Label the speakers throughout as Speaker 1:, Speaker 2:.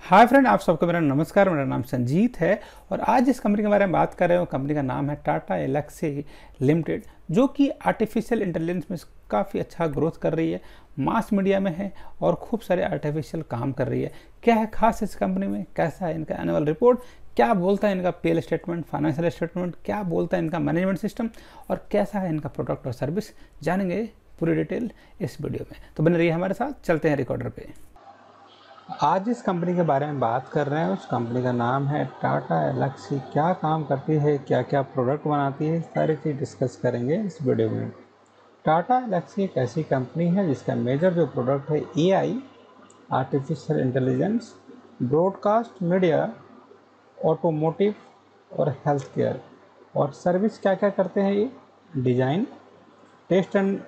Speaker 1: Hi friend, आप सबको मेरा नमस्कार। मेरा नाम संजीत है और आज जिस कंपनी के बारे में बात कर रहे हो कंपनी का नाम है टाटा एल्क्सी लिमिटेड, जो कि आर्टिफिशियल इंटेलिजेंस में काफ़ी अच्छा ग्रोथ कर रही है, मास मीडिया में है और खूब सारे आर्टिफिशियल काम कर रही है। क्या है खास इस कंपनी में, कैसा है इनका एनुअल रिपोर्ट, क्या बोलता है इनका पीएल स्टेटमेंट, फाइनेंशियल स्टेटमेंट, क्या बोलता है इनका मैनेजमेंट सिस्टम और कैसा है इनका प्रोडक्ट और सर्विस, जानेंगे पूरी डिटेल इस वीडियो में। तो बने रहिए हमारे साथ, चलते हैं रिकॉर्डर पे। आज जिस कंपनी के बारे में बात कर रहे हैं उस कंपनी का नाम है टाटा एल्क्सी। क्या काम करती है, क्या क्या प्रोडक्ट बनाती है, सारी चीज़ डिस्कस करेंगे इस वीडियो में। टाटा एल्क्सी एक ऐसी कंपनी है जिसका मेजर जो प्रोडक्ट है AI, artificial intelligence, broadcast media, automotive और हेल्थ केयर। और सर्विस क्या क्या करते हैं ये, design, test and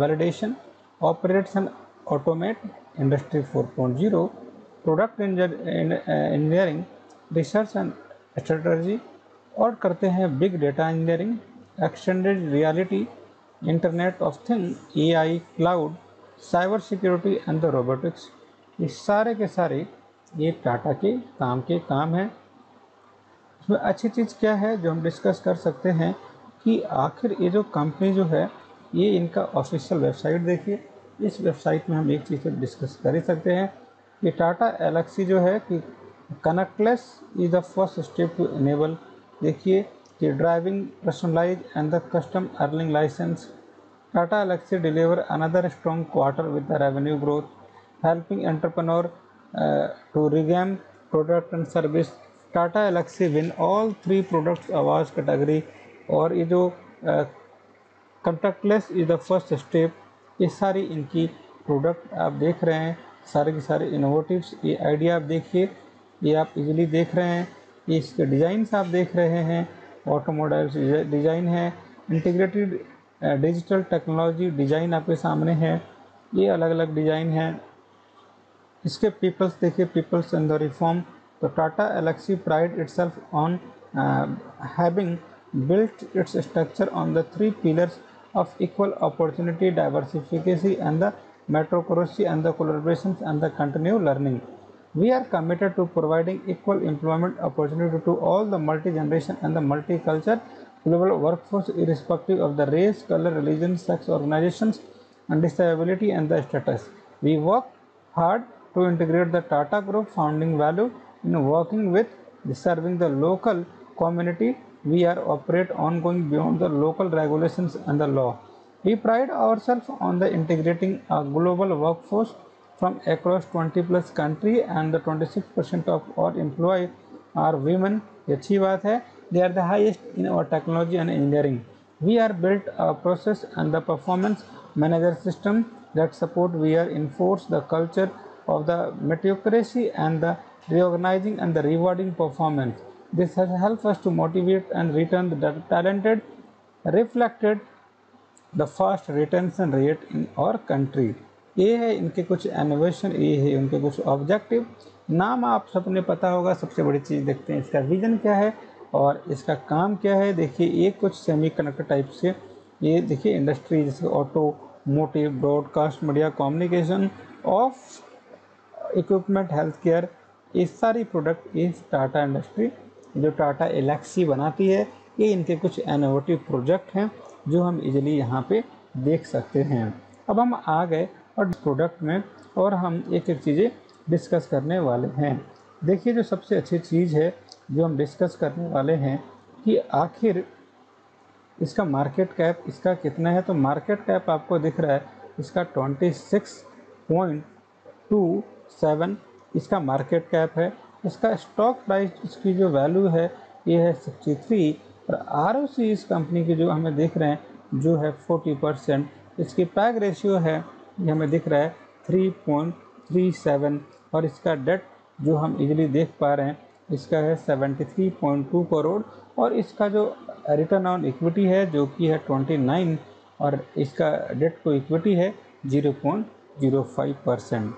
Speaker 1: validation, operates and automate industry 4.0, product engineering, research and strategy, और करते हैं big data engineering, extended reality, internet of thing, AI, cloud, cyber security and the robotics. ये सारे के सारे ये टाटा के काम हैं। इसमें अच्छी चीज़ क्या है जो हम डिस्कस कर सकते हैं कि आखिर ये जो कंपनी जो है, ये इनका ऑफिशियल वेबसाइट देखिए। इस वेबसाइट में हम एक चीज़ डिस्कस कर ही सकते हैं कि टाटा एल्क्सी जो है कि contactless is the first step to enable, देखिए कि driving personalise and the custom earning licence. Tata Elxsi deliver another strong quarter with the revenue growth, helping entrepreneur to revamp product and service. Tata Elxsi win all 3 products awards category. और ये जो contactless is the first step, ये सारी इनकी product आप देख रहे हैं, सारे के सारे इनोवेटिव्स। ये आइडिया आप देखिए, ये आप इजीली देख रहे हैं, ये इसके डिज़ाइंस आप देख रहे हैं, ऑटोमोबाइल डिज़ाइन है, इंटीग्रेटेड डिजिटल टेक्नोलॉजी डिज़ाइन आपके सामने है, ये अलग अलग डिज़ाइन है। इसके पीपल्स देखिए, पीपल्स एंड द रिफॉर्म। तो Tata Elxsi pride itself on having built its structure on the 3 pillars of equal opportunity, diversification and the meritocracy and the collaborations and the continued learning. We are committed to providing equal employment opportunity to all the multi-generation and the multicultural global workforce irrespective of the race, color, religion, sex, organizations and disability and the status. We work hard to integrate the Tata Group founding value in working with serving the local community. We are operate ongoing beyond the local regulations and the law. We pride ourselves on the integrating a global workforce from across 20 plus country and the 26% of our employees are women. ये अच्छी बात है। They are the highest in our technology and engineering. We are built a process and the performance manager system that support. We are enforce the culture of the meritocracy and the reorganizing and the rewarding performance. This has helped us to motivate and return the talented, reflected the fast retention rate in our country. ये है इनके कुछ innovation, ये है उनके कुछ objective. नाम आप सबने पता होगा। सबसे बड़ी चीज़ देखते हैं इसका विजन क्या है और इसका काम क्या है। देखिए ये कुछ सेमी कंडक्टर टाइप से, ये देखिए इंडस्ट्री जैसे auto motive, broadcast media, communication, of equipment, health care, ये सारी प्रोडक्ट इस टाटा इंडस्ट्री जो टाटा एल्क्सी बनाती है, ये इनके कुछ इनोवेटिव प्रोजेक्ट हैं जो हम इजीली यहाँ पे देख सकते हैं। अब हम आ गए और प्रोडक्ट में और हम एक एक चीज़ें डिस्कस करने वाले हैं। देखिए जो सबसे अच्छी चीज़ है जो हम डिस्कस करने वाले हैं कि आखिर इसका मार्केट कैप इसका कितना है। तो मार्केट कैप आपको दिख रहा है इसका 26.27 इसका मार्केट कैप है। इसका स्टॉक प्राइस, इसकी जो वैल्यू है ये है 63 और ROC इस कंपनी की जो हमें दिख रहे हैं जो है 40%। इसकी पैग रेशियो है ये हमें दिख रहा है 3.37 और इसका डेट जो हम इजीली देख पा रहे हैं इसका है 73.2 करोड़ और इसका जो रिटर्न ऑन इक्विटी है जो कि है 29 और इसका डेट टू इक्विटी है 0.05%।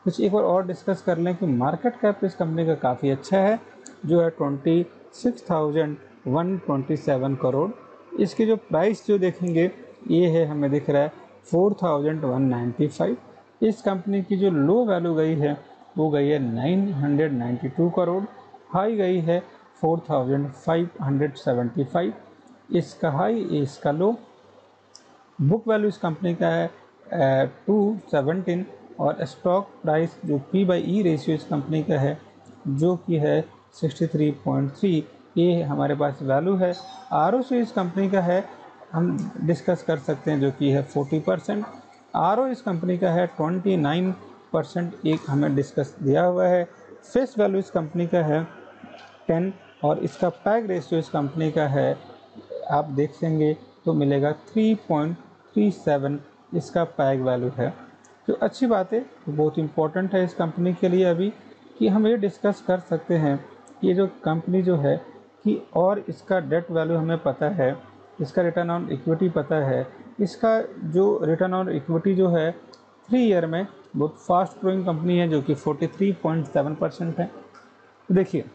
Speaker 1: कुछ एक बार और डिस्कस कर लें कि मार्केट कैप इस कंपनी का काफ़ी अच्छा है जो है 26,127 करोड़। इसकी जो प्राइस जो देखेंगे ये है हमें दिख रहा है 4,195। इस कंपनी की जो लो वैल्यू गई है वो गई है 992 करोड़, हाई गई है 4575, इसका हाई इसका लो। बुक वैल्यू इस कंपनी का है 217 और स्टॉक प्राइस जो पी बाई ई रेशियो इस कंपनी का है जो कि है 63.3, ये हमारे पास वैल्यू है। आर ओ सी इस कंपनी का है हम डिस्कस कर सकते हैं जो कि है 40%। आर ओ इस कंपनी का है 29%, एक हमें डिस्कस दिया हुआ है। फेस वैल्यू इस कंपनी का है 10 और इसका पैग रेशियो इस कंपनी का है आप देखेंगे तो मिलेगा 3.37, इसका पैग वैल्यू है। जो अच्छी बात है, बहुत इंपॉर्टेंट है इस कंपनी के लिए अभी कि हम ये डिस्कस कर सकते हैं ये जो कंपनी जो है कि और इसका डेट वैल्यू हमें पता है, इसका रिटर्न ऑन इक्विटी पता है, इसका जो रिटर्न ऑन इक्विटी जो है 3 ईयर में बहुत फास्ट ग्रोइंग कंपनी है जो कि 43.7% है। देखिए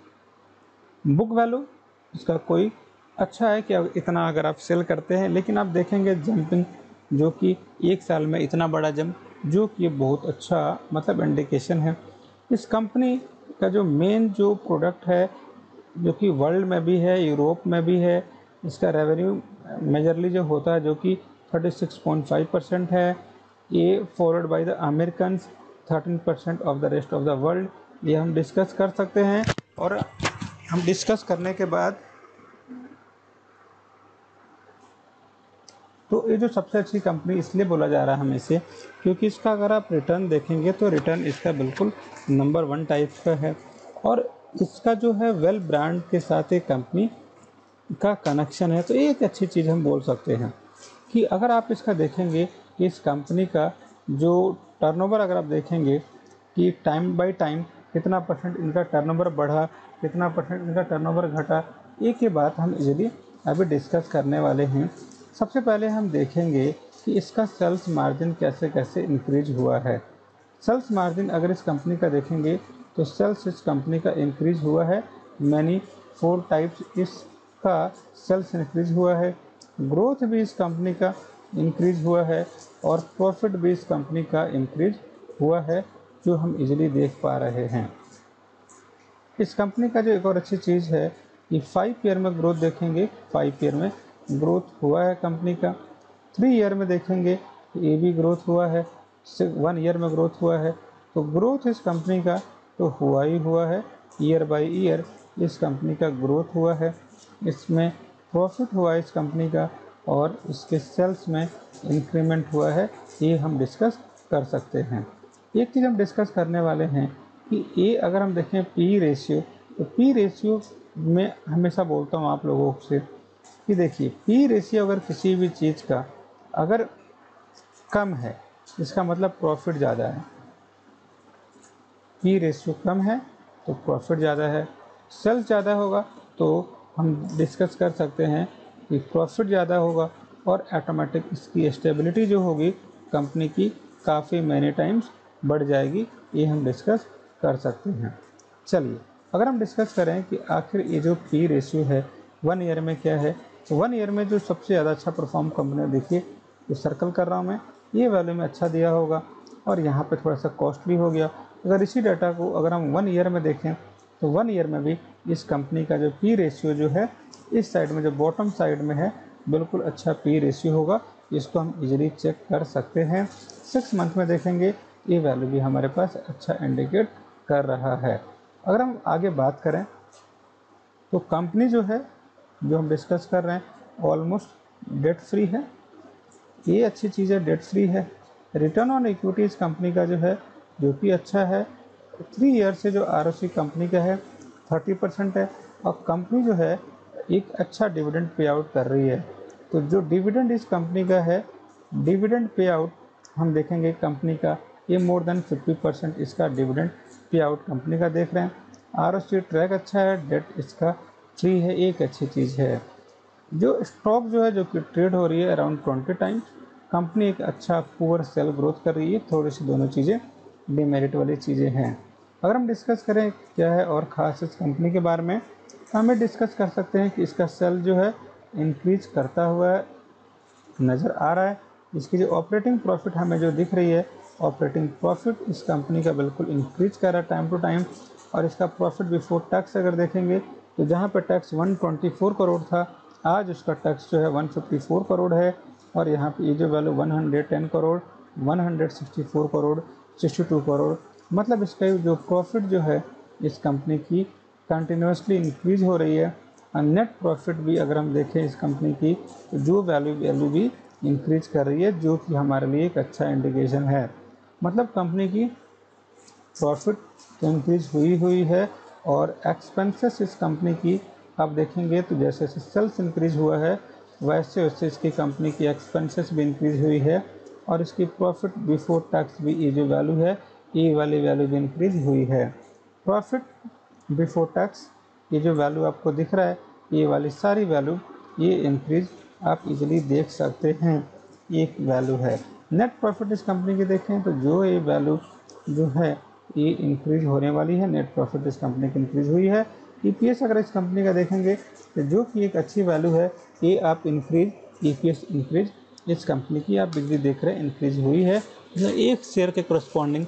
Speaker 1: बुक वैल्यू इसका कोई अच्छा है कि इतना अगर आप सेल करते हैं, लेकिन आप देखेंगे जंपिंग जो कि एक साल में इतना बड़ा जंप जो कि बहुत अच्छा मतलब इंडिकेशन है। इस कंपनी का जो मेन जो प्रोडक्ट है जो कि वर्ल्ड में भी है, यूरोप में भी है, इसका रेवेन्यू मेजरली जो होता है जो कि 36.5% है, ये followed by the American 13% of the rest of the world. ये हम डिस्कस कर सकते हैं और हम डिस्कस करने के बाद तो ये जो सबसे अच्छी कंपनी इसलिए बोला जा रहा है हमें से क्योंकि इसका अगर आप रिटर्न देखेंगे तो रिटर्न इसका बिल्कुल नंबर 1 टाइप का है और इसका जो है वेल ब्रांड के साथ एक कंपनी का कनेक्शन है। तो ये एक अच्छी चीज़ हम बोल सकते हैं कि अगर आप इसका देखेंगे कि इस कंपनी का जो टर्नओवर अगर आप देखेंगे कि टाइम बाय टाइम कितना परसेंट इनका टर्नओवर बढ़ा, कितना परसेंट इनका टर्नओवर घटा, एक ही बात हम इजीली अभी डिस्कस करने वाले हैं। सबसे पहले हम देखेंगे कि इसका सेल्स मार्जिन कैसे कैसे इंक्रीज हुआ है। सेल्स मार्जिन अगर इस कंपनी का देखेंगे तो सेल्स इस कंपनी का इंक्रीज हुआ है, मैनी 4 टाइप्स इसका सेल्स इंक्रीज हुआ है, ग्रोथ भी इस कंपनी का इंक्रीज हुआ है और प्रॉफिट भी इस कंपनी का इंक्रीज हुआ है जो हम इजीली देख पा रहे हैं। इस कंपनी का जो एक और अच्छी चीज़ है कि 5 ईयर में ग्रोथ देखेंगे, 5 ईयर में ग्रोथ हुआ है कंपनी का। 3 ईयर में देखेंगे तो ये भी ग्रोथ हुआ है, 1 ईयर में ग्रोथ हुआ है। तो ग्रोथ इस कंपनी का तो हुआ ही हुआ है, ईयर बाय ईयर इस कंपनी का ग्रोथ हुआ है। इसमें प्रॉफिट हुआ है इस कंपनी का और इसके सेल्स में इंक्रीमेंट हुआ है, ये हम डिस्कस कर सकते हैं। एक चीज़ हम डिस्कस करने वाले हैं कि ये अगर हम देखें पी रेशियो, तो पी रेशियो में हमेशा बोलता हूँ आप लोगों से कि देखिए पी रेशियो अगर किसी भी चीज़ का अगर कम है इसका मतलब प्रॉफिट ज़्यादा है, पी रेशियो कम है तो प्रॉफिट ज़्यादा है, सेल्स ज़्यादा होगा तो हम डिस्कस कर सकते हैं कि प्रॉफिट ज़्यादा होगा और ऑटोमेटिक इसकी स्टेबिलिटी जो होगी कंपनी की काफ़ी मैनी टाइम्स बढ़ जाएगी, ये हम डिस्कस कर सकते हैं। चलिए अगर हम डिस्कस करें कि आखिर ये जो पी रेशियो है 1 ईयर में क्या है, तो 1 ईयर में जो सबसे ज़्यादा अच्छा परफॉर्म कंपनी, देखिए जो सर्कल कर रहा हूँ मैं, ये वैल्यू में अच्छा दिया होगा और यहाँ पे थोड़ा सा कॉस्टली हो गया। अगर इसी डाटा को अगर हम 1 ईयर में देखें तो 1 ईयर में भी इस कंपनी का जो पी रेशियो जो है इस साइड में जो बॉटम साइड में है बिल्कुल अच्छा पी रेशियो होगा, इसको हम इजीली चेक कर सकते हैं। 6 मंथ में देखेंगे ये वैल्यू भी हमारे पास अच्छा इंडिकेट कर रहा है। अगर हम आगे बात करें तो कंपनी जो है जो हम डिस्कस कर रहे हैं ऑलमोस्ट डेट फ्री है, ये अच्छी चीज़ है, डेट फ्री है। रिटर्न ऑन इक्विटी इस कंपनी का जो है जो कि अच्छा है, 3 ईयर से जो आरओसी कंपनी का है 30% है और कंपनी जो है एक अच्छा डिविडेंड पे आउट कर रही है। तो जो डिविडेंड इस कंपनी का है, डिविडेंड पे आउट हम देखेंगे कंपनी का ये मोर देन 50% इसका डिविडेंड पे आउट कंपनी का देख रहे हैं। आरओसी ट्रैक अच्छा है, डेट इसका फ्री है, एक अच्छी चीज़ है। जो स्टॉक जो है जो कि ट्रेड हो रही है अराउंड 20 टाइम्स, कंपनी एक अच्छा पुअर सेल ग्रोथ कर रही है, थोड़ी सी दोनों चीज़ें डिमेरिट वाली चीज़ें हैं। अगर हम डिस्कस करें क्या है और ख़ास इस कंपनी के बारे में, तो हमें डिस्कस कर सकते हैं कि इसका सेल जो है इंक्रीज करता हुआ नज़र आ रहा है। इसकी जो ऑपरेटिंग प्रॉफिट हमें जो दिख रही है ऑपरेटिंग प्रॉफिट इस कंपनी का बिल्कुल इंक्रीज कर रहा है टाइम टू टाइम। और इसका प्रॉफिट बिफोर टैक्स अगर देखेंगे तो जहाँ पर टैक्स 124 करोड़ था, आज उसका टैक्स जो है 154 करोड़ है। और यहाँ पे ये जो वैल्यू 110 करोड़, 164 करोड़, 62 करोड़, मतलब इसका जो प्रॉफिट जो है इस कंपनी की कंटिन्यूसली इंक्रीज हो रही है। और नेट प्रॉफिट भी अगर हम देखें इस कंपनी की तो जो वैल्यू भी इंक्रीज कर रही है, जो कि हमारे लिए एक अच्छा इंडिकेशन है। मतलब कंपनी की प्रॉफिट तो इंक्रीज हुई है और एक्सपेंसेस इस कंपनी की आप देखेंगे तो जैसे जैसे सेल्स इंक्रीज हुआ है वैसे वैसे इसकी कंपनी की एक्सपेंसेस भी इंक्रीज हुई है। और इसकी प्रॉफिट बिफोर टैक्स भी ये जो वैल्यू है ये वाली वैल्यू भी इंक्रीज हुई है। प्रॉफिट बिफोर टैक्स ये जो वैल्यू आपको दिख रहा है ये वाली सारी वैल्यू ये इंक्रीज आप इजीली देख सकते हैं, एक वैल्यू है। नेट प्रॉफिट इस कंपनी की देखें तो जो ये वैल्यू जो है ये इंक्रीज होने वाली है, नेट प्रॉफिट इस कंपनी की इंक्रीज हुई है। ईपीएस अगर इस कंपनी का देखेंगे तो जो कि एक अच्छी वैल्यू है, ये आप इंक्रीज ईपीएस इंक्रीज इस कंपनी की आप बिजली देख रहे हैं इंक्रीज हुई है। मतलब एक शेयर के करस्पॉन्डिंग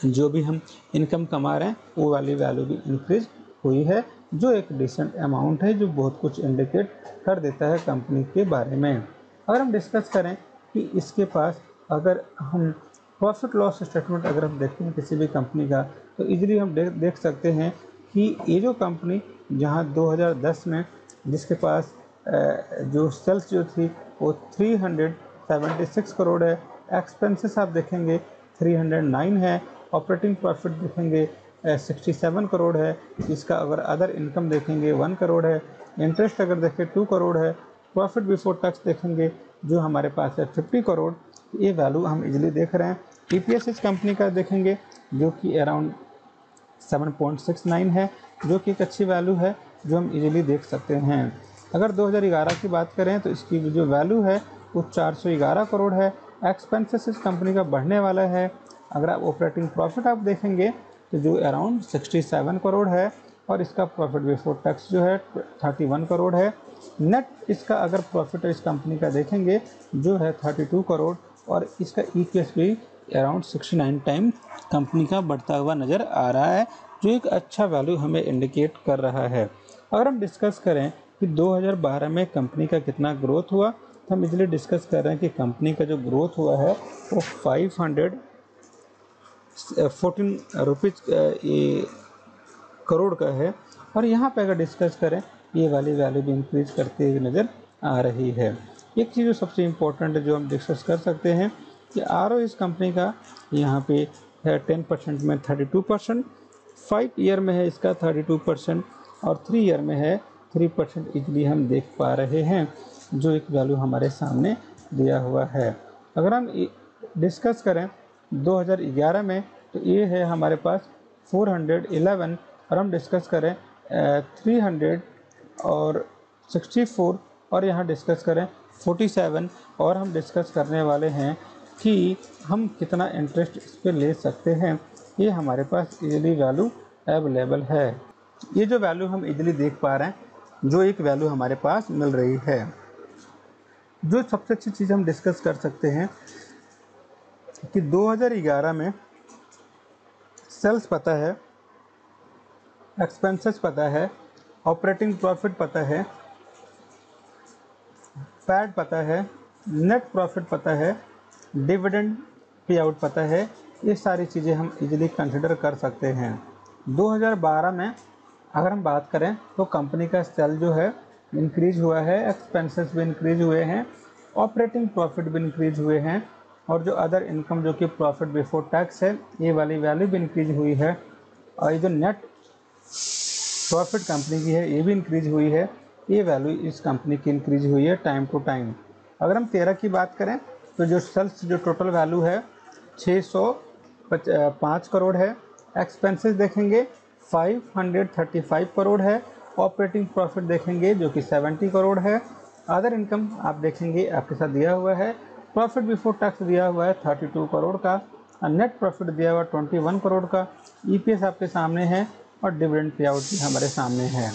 Speaker 1: जो भी हम इनकम कमा रहे हैं वो वाली वैल्यू भी इंक्रीज हुई है, जो एक डिसेंट अमाउंट है, जो बहुत कुछ इंडिकेट कर देता है कंपनी के बारे में। अगर हम डिस्कस करें कि इसके पास अगर हम प्रॉफिट लॉस स्टेटमेंट अगर हम देखते हैं किसी भी कंपनी का तो इजीली हम देख सकते हैं कि ये जो कंपनी जहां 2010 में जिसके पास जो सेल्स जो थी वो 376 करोड़ है, एक्सपेंसेस आप देखेंगे 309 है, ऑपरेटिंग प्रॉफिट देखेंगे 67 करोड़ है, इसका अगर अदर इनकम देखेंगे 1 करोड़ है, इंटरेस्ट अगर देखें 2 करोड़ है, प्रॉफिट बिफोर टैक्स देखेंगे जो हमारे पास है 50 करोड़। ये वैल्यू हम इजीली देख रहे हैं। ईपीएस इस कंपनी का देखेंगे जो कि अराउंड 7.69 है, जो कि एक अच्छी वैल्यू है जो हम इजीली देख सकते हैं। अगर 2011 की बात करें तो इसकी जो वैल्यू है वो 411 करोड़ है। एक्सपेंसेस इस कंपनी का बढ़ने वाला है। अगर आप ऑपरेटिंग प्रॉफिट आप देखेंगे तो जो अराउंड 67 करोड़ है और इसका प्रॉफिट बिफोर टैक्स जो है 31 करोड़ है। नेट इसका अगर प्रॉफिट इस कंपनी का देखेंगे जो है 32 करोड़ और इसका ईपीएस भी अराउंड 69 टाइम कंपनी का बढ़ता हुआ नज़र आ रहा है, जो एक अच्छा वैल्यू हमें इंडिकेट कर रहा है। अगर हम डिस्कस करें कि 2012 में कंपनी का कितना ग्रोथ हुआ तो हम इजीली डिस्कस कर रहे हैं कि कंपनी का जो ग्रोथ हुआ है वो 514 रुपीज़ ये करोड़ का है। और यहाँ पे अगर डिस्कस करें ये वाली वैल्यू भी इंक्रीज करते हुए नज़र आ रही है। एक चीज़ जो सबसे इम्पोर्टेंट है जो हम डिस्कस कर सकते हैं कि आरओ इस कंपनी का यहाँ पे है 10% में 32%, 5 ईयर में है इसका 32% और 3 ईयर में है 3% इजली हम देख पा रहे हैं, जो एक वैल्यू हमारे सामने दिया हुआ है। अगर हम डिस्कस करें 2011 में तो ये है हमारे पास 411 और हम डिस्कस करें 300 और 64 और यहाँ डिस्कस करें 47 और हम डिस्कस करने वाले हैं कि हम कितना इंटरेस्ट इस पर ले सकते हैं। ये हमारे पास इजीली वैल्यू अवेलेबल है। ये जो वैल्यू हम इजीली देख पा रहे हैं, जो एक वैल्यू हमारे पास मिल रही है। जो सबसे अच्छी चीज़ हम डिस्कस कर सकते हैं कि 2011 में सेल्स पता है, एक्सपेंसेस पता है, ऑपरेटिंग प्रॉफिट पता है, पैड पता है, नेट प्रॉफिट पता है, डिविडेंड पे आउट पता है। ये सारी चीज़ें हम इजीली कंसिडर कर सकते हैं। 2012 में अगर हम बात करें तो कंपनी का सेल जो है इंक्रीज हुआ है, एक्सपेंसेस भी इंक्रीज हुए हैं, ऑपरेटिंग प्रॉफिट भी इंक्रीज हुए हैं और जो अदर इनकम जो कि प्रॉफिट बिफोर टैक्स है ये वाली वैल्यू भी इंक्रीज हुई है। और ये जो नेट प्रॉफिट कंपनी की है ये भी इंक्रीज हुई है। ये वैल्यू इस कंपनी की इंक्रीज हुई है टाइम टू टाइम। अगर हम 13 की बात करें तो जो सेल्स जो टोटल वैल्यू है 605 करोड़ है, एक्सपेंसेस देखेंगे 535 करोड़ है, ऑपरेटिंग प्रॉफिट देखेंगे जो कि 70 करोड़ है, अदर इनकम आप देखेंगे आपके साथ दिया हुआ है, प्रॉफिट बिफोर टैक्स दिया हुआ है 32 करोड़ का, नेट प्रॉफिट दिया हुआ 21 करोड़ का, ईपीएस आपके सामने है और डिविडेंड पे आउट भी हमारे सामने है।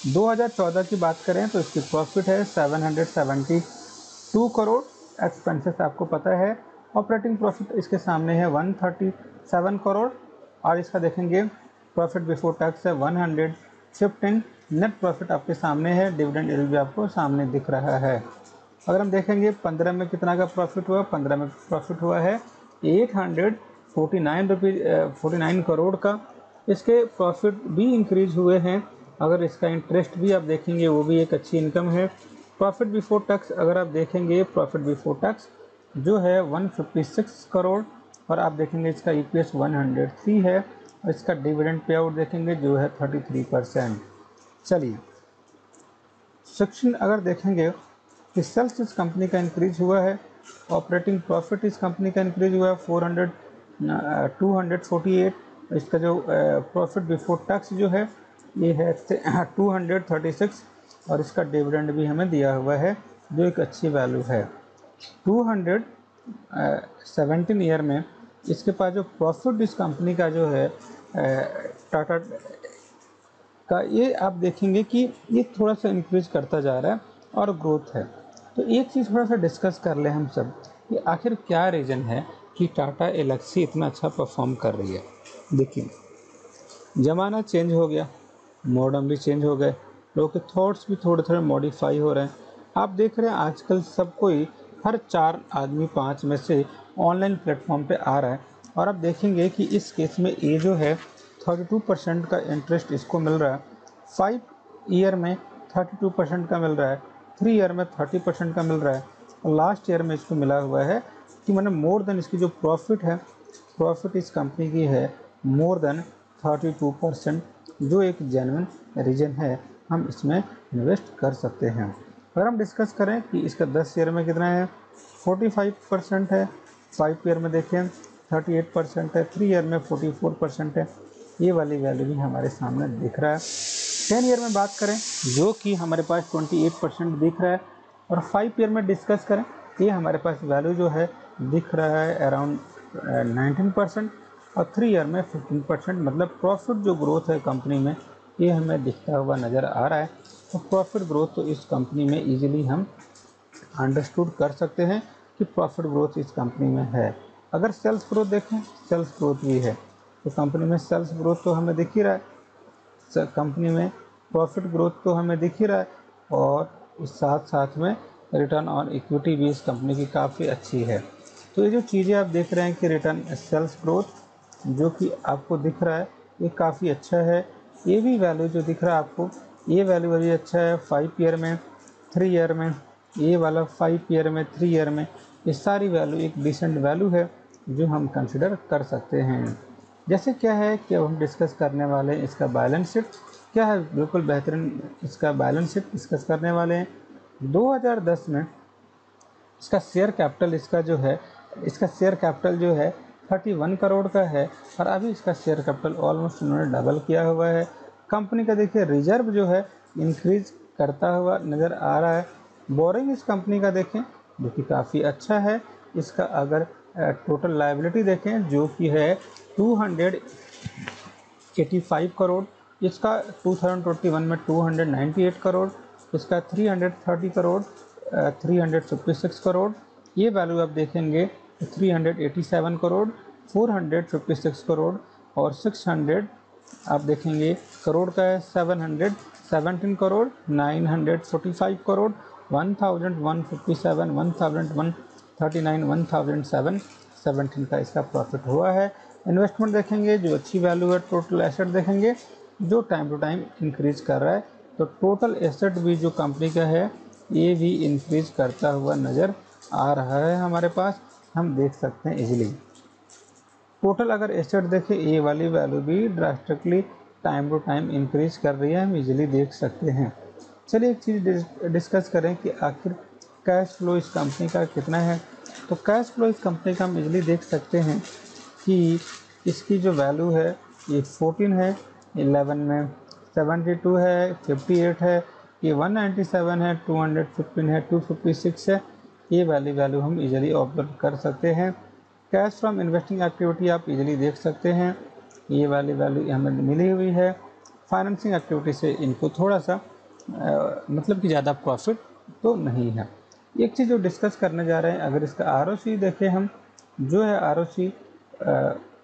Speaker 1: 2014 की बात करें तो इसकी प्रॉफिट है 772 करोड़, एक्सपेंसेस आपको पता है ऑपरेटिंग प्रॉफिट इसके सामने है 137 करोड़, और इसका देखेंगे प्रॉफिट बिफोर टैक्स है 115। नेट प्रॉफिट आपके सामने है, डिविडेंड यील्ड भी आपको सामने दिख रहा है। अगर हम देखेंगे 15 में कितना का प्रॉफिट हुआ, 15 में प्रॉफिट हुआ है 849 करोड़ का। इसके प्रॉफिट भी इंक्रीज हुए हैं। अगर इसका इंटरेस्ट भी आप देखेंगे वो भी एक अच्छी इनकम है। प्रॉफिट बिफोर टैक्स अगर आप देखेंगे, प्रॉफिट बिफोर टैक्स जो है 156 करोड़, और आप देखेंगे इसका EPS 103 है, और इसका डिविडेंड पे आउट देखेंगे जो है 33%। चलिए सेक्शन अगर देखेंगे कि सेल्स इस कंपनी का इंक्रीज हुआ है, ऑपरेटिंग प्रॉफिट इस कंपनी का इंक्रीज हुआ है 248। इसका जो प्रॉफिट बिफोर टैक्स जो है ये है 236, और इसका डिविडेंड भी हमें दिया हुआ है जो एक अच्छी वैल्यू है। 217 ईयर में इसके पास जो प्रॉफिट इस कंपनी का जो है टाटा का, ये आप देखेंगे कि ये थोड़ा सा इंक्रीज करता जा रहा है और ग्रोथ है। तो एक चीज़ थोड़ा सा डिस्कस कर ले हम सब कि आखिर क्या रीज़न है कि टाटा एलेक्सी इतना अच्छा परफॉर्म कर रही है। देखिए ज़माना चेंज हो गया, मॉडर्न भी चेंज हो गए, लोगों के थॉट्स भी थोड़े थोड़े मॉडिफाई हो रहे हैं। आप देख रहे हैं आजकल सब कोई, हर 4 आदमी 5 में से ऑनलाइन प्लेटफॉर्म पे आ रहा है, और आप देखेंगे कि इस केस में ये जो है 32% का इंटरेस्ट इसको मिल रहा है, 5 ईयर में 32% का मिल रहा है, 3 ईयर में 30% का मिल रहा है, और लास्ट ईयर में इसको मिला हुआ है कि मैंने मोर देन इसकी जो प्रॉफिट है, प्रॉफिट इस कंपनी की है मोर देन 32%, जो एक जेन्युइन रीजन है हम इसमें इन्वेस्ट कर सकते हैं। अगर हम डिस्कस करें कि इसका 10 ईयर में कितना है, 45% है, 5 ईयर में देखें 38% है, 3 ईयर में 44% है। ये वाली वैल्यू भी हमारे सामने दिख रहा है। 10 ईयर में बात करें जो कि हमारे पास 28% दिख रहा है, और 5 ईयर में डिस्कस करें ये हमारे पास वैल्यू जो है दिख रहा है अराउंड 19%, और 3 ईयर में 15%। मतलब प्रॉफिट जो ग्रोथ है कंपनी में ये हमें दिखता हुआ नज़र आ रहा है। तो प्रॉफिट ग्रोथ तो इस कंपनी में ईजिली हम अंडरस्टूड कर सकते हैं कि प्रॉफिट ग्रोथ इस कंपनी में है। अगर सेल्स ग्रोथ देखें, सेल्स ग्रोथ भी है, तो कंपनी में सेल्स ग्रोथ तो हमें दिख ही रहा है, कंपनी में प्रॉफिट ग्रोथ तो हमें दिख ही रहा है, और इस साथ साथ में रिटर्न ऑन इक्विटी भी इस कंपनी की काफ़ी अच्छी है। तो ये जो चीज़ें आप देख रहे हैं कि रिटर्न सेल्स ग्रोथ जो कि आपको दिख रहा है ये काफ़ी अच्छा है। ये भी वैल्यू जो दिख रहा है आपको, ये वैल्यू भी अच्छा है 5 ईयर में, 3 ईयर में, ये वाला 5 ईयर में, 3 ईयर में, ये सारी वैल्यू एक डिसेंट वैल्यू है जो हम कंसिडर कर सकते हैं। जैसे क्या है कि अब हम डिस्कस करने वाले हैं इसका बैलेंस शीट क्या है, बिल्कुल बेहतरीन इसका बैलेंस शीट डिस्कस करने वाले हैं। 2010 में इसका शेयर कैपिटल इसका शेयर कैपिटल जो है 31 करोड़ का है, और अभी इसका शेयर कैपिटल ऑलमोस्ट उन्होंने डबल किया हुआ है। कंपनी का देखिए रिजर्व जो है इंक्रीज करता हुआ नज़र आ रहा है। बोरिंग इस कंपनी का देखें जो कि काफ़ी अच्छा है। इसका अगर टोटल लायबिलिटी देखें जो कि है 285 करोड़, इसका 2021 में 298 करोड़, इसका 330 करोड़, 356 करोड़, ये वैल्यू आप देखेंगे 387 करोड़, 456 करोड़, और 600 आप देखेंगे करोड़ का है, 717 करोड़, 945 करोड़, 1157, 1139, 1017 का इसका प्रॉफिट हुआ है। इन्वेस्टमेंट देखेंगे जो अच्छी वैल्यू है। टोटल एसेट देखेंगे जो टाइम टू टाइम इंक्रीज कर रहा है, तो टोटल एसेट भी जो कंपनी का है ये भी इंक्रीज करता हुआ नज़र आ रहा है हमारे पास, हम देख सकते हैं इजीली। टोटल अगर एसेट देखें ये वाली वैल्यू भी drastically time to time increase कर रही है, हम इजीली देख सकते हैं। चलिए एक चीज़ डिस्कस करें कि आखिर कैश फ्लो इस कंपनी का कितना है। तो कैश फ्लो इस कंपनी का हम इजीली देख सकते हैं कि इसकी जो वैल्यू है ये 14 है, 11 में 72 है, 58 है, ये 197 है, 215 है, 256 है, ये वाली वैल्यू हम इजीली ऑब्जर्व कर सकते हैं। कैश फ्रॉम इन्वेस्टिंग एक्टिविटी आप इजीली देख सकते हैं, ये वाली वैल्यू हमें मिली हुई है। फाइनेंसिंग एक्टिविटी से इनको थोड़ा सा मतलब कि ज़्यादा प्रॉफिट तो नहीं है। एक चीज़ जो डिस्कस करने जा रहे हैं, अगर इसका ROC देखें हम जो है ROC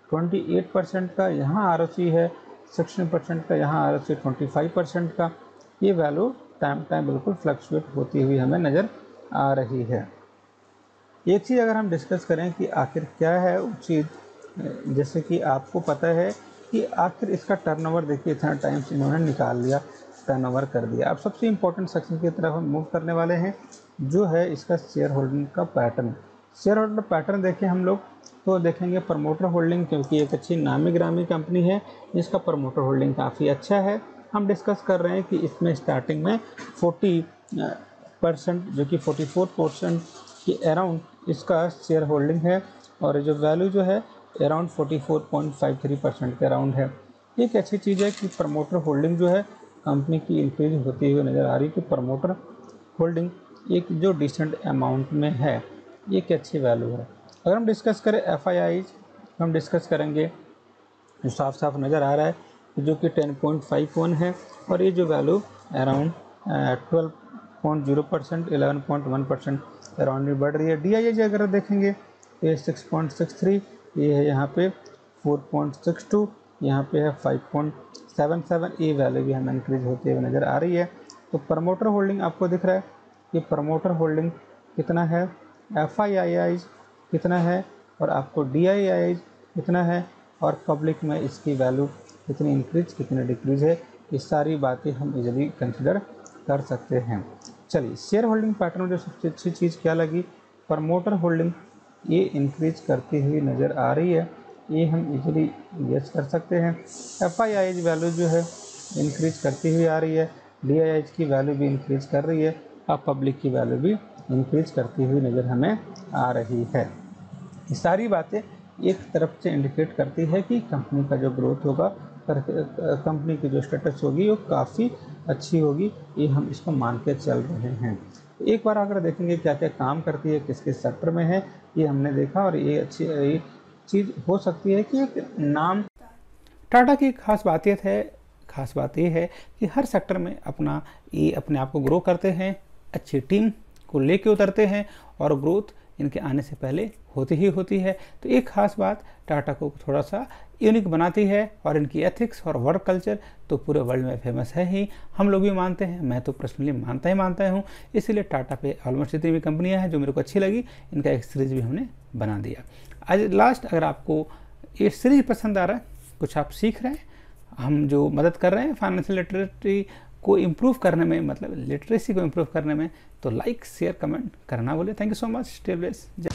Speaker 1: 28% का यहाँ ROC है, 16% का यहाँ ROC 25% का। ये वैल्यू टाइम बिल्कुल फ्लक्चुएट होती हुई हमें नज़र आ रही है। एक चीज़ अगर हम डिस्कस करें कि आखिर क्या है वो चीज़, जैसे कि आपको पता है कि आखिर इसका टर्नओवर देखिए इतना टाइम्स इन्होंने निकाल लिया, टर्नओवर कर दिया। अब सबसे इम्पोर्टेंट सेक्शन की तरफ हम मूव करने वाले हैं, जो है इसका शेयर होल्डिंग का पैटर्न। शेयर होल्डर पैटर्न देखें हम लोग तो देखेंगे प्रमोटर होल्डिंग, क्योंकि एक अच्छी नामी ग्रामी कंपनी है जिसका प्रमोटर होल्डिंग काफ़ी अच्छा है। हम डिस्कस कर रहे हैं कि इसमें स्टार्टिंग में 40% जो कि 44% के अराउंड इसका शेयर होल्डिंग है, और जो वैल्यू जो है अराउंड 44.53% के अराउंड है। एक अच्छी चीज़ है कि प्रमोटर होल्डिंग जो है कंपनी की इंक्रीज होती हुई नज़र आ रही है, कि प्रमोटर होल्डिंग एक जो डिसेंट अमाउंट में है, एक अच्छी वैल्यू है। अगर हम डिस्कस करें FIIs, हम डिस्कस करेंगे जो साफ साफ नज़र आ रहा है जो कि 10.51 है, और ये जो वैल्यू अराउंड 12.0%, 11.1% अराउंड में बढ़ रही है। DII अगर देखेंगे तो ये 6.63, ये है यहाँ पे 4.62, यहाँ पे है 5.77, ये वैल्यू भी हमें इंक्रीज होते हुए नज़र आ रही है। तो प्रमोटर होल्डिंग आपको दिख रहा है कि प्रमोटर होल्डिंग कितना है, FIIs कितना है, और आपको DIIs कितना है, और पब्लिक में इसकी वैल्यू कितनी इंक्रीज कितनी डिक्रीज है, ये सारी बातें हम इजीली कंसिडर कर सकते हैं। चलिए, शेयर होल्डिंग पैटर्न में जो सबसे अच्छी चीज़ क्या लगी, प्रमोटर होल्डिंग ये इंक्रीज करती हुई नज़र आ रही है, ये हम इजीली गेस कर सकते हैं। FIIs वैल्यू जो है इंक्रीज करती हुई आ रही है, DIIs की वैल्यू भी इंक्रीज कर रही है, और पब्लिक की वैल्यू भी इंक्रीज करती हुई नज़र हमें आ रही है। ये सारी बातें एक तरफ से इंडिकेट करती है कि कंपनी का जो ग्रोथ होगा, कंपनी की जो स्टेटस होगी वो काफ़ी अच्छी होगी, ये हम इसको मान के चल रहे हैं। एक बार अगर देखेंगे क्या क्या काम करती है, किस किस सेक्टर में है, ये हमने देखा, और ये अच्छी चीज़ हो सकती है कि एक नाम टाटा की खास बात ये है कि हर सेक्टर में ये अपने आप को ग्रो करते हैं, अच्छी टीम को लेके उतरते हैं, और ग्रोथ इनके आने से पहले होती ही होती है। तो एक खास बात टाटा को थोड़ा सा यूनिक बनाती है, और इनकी एथिक्स और वर्क कल्चर तो पूरे वर्ल्ड में फेमस है ही, हम लोग भी मानते हैं, मैं तो पर्सनली मानता हूँ। इसीलिए टाटा पे ऑलमोस्ट जितनी भी कंपनियाँ हैं जो मेरे को अच्छी लगी, इनका एक सीरीज़ भी हमने बना दिया। आज लास्ट, अगर आपको ये सीरीज़ पसंद आ रहा है, कुछ आप सीख रहे हैं, हम जो मदद कर रहे हैं फाइनेंशियल लिटरेसी को इम्प्रूव करने में, मतलब लिटरेसी को इम्प्रूव करने में, तो लाइक शेयर कमेंट करना बोले। Thank you so much, stay blessed.